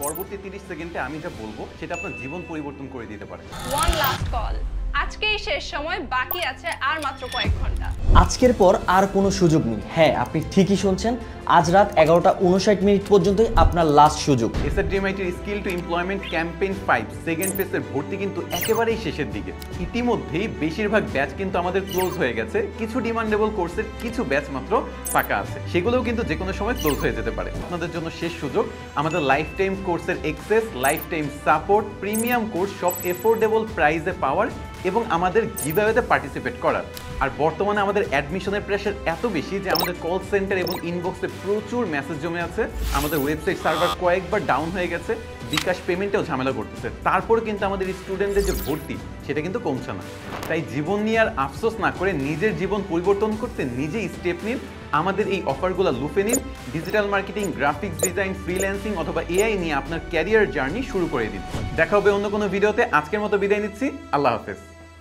পরবর্তী 30 সেকেন্ডে আমি যা বলবো সেটা আপনার জীবন পরিবর্তন করে দিতে পারে। ওয়ান লাস্ট কল, আজকেই শেষ সময়, বাকি আছে আর মাত্র কয়েক ঘন্টা। আজকের পর আর কোনো সুযোগ নেই। হ্যাঁ, আপনি ঠিকই শুনছেন, আজ রাত 11:59 পর্যন্তই আপনার লাস্ট সুযোগ। এসআরডিএমআইটির skill to employment campaign 5 second ফেজের ভর্তি কিন্তু একেবারেই শেষের দিকে। ইতিমধ্যেই বেশিরভাগ ব্যাচ কিন্তু আমাদের ক্লোজ হয়ে গেছে। কিছু ডিমান্ডেবল কোর্সের কিছু ব্যাচ মাত্র ফাঁকা আছে, সেগুলোও কিন্তু যে কোনো সময় ক্লোজ হয়ে যেতে পারে। আপনাদের জন্য শেষ সুযোগ, আমাদের লাইফ টাইম কোর্সের access, life time support, premium course সব এফোর্ডেবল প্রাইসে পাওয়ার এবং আমাদের গিভঅ্যাওয়েতে পার্টিসিপেট করার। আর বর্তমানে আমাদের অ্যাডমিশনের প্রেশার এত বেশি যে আমাদের কল সেন্টার এবং ইনবক্সে প্রচুর মেসেজ জমে আছে। আমাদের ওয়েবসাইট সার্ভার কয়েকবার ডাউন হয়ে গেছে, বিকাশ পেমেন্টেও ঝামেলা করতেছে। তারপরে কিন্তু আমাদের স্টুডেন্টদের যে ভর্তি সেটা কিন্তু কমছে না। তাই জীবন নিয়ে আর আফসোস না করে নিজের জীবন পরিবর্তন করতে নিজেই স্টেপ নিন। আমাদের এই অফারগুলো লুফে নিন। Digital marketing, graphics design, freelancing অথবা এআই নিয়ে আপনার ক্যারিয়ার জার্নি শুরু করে দিন। দেখা হবে অন্য কোনো ভিডিওতে। আজকের মতো বিদায় নিচ্ছি। আল্লাহ হাফেজ।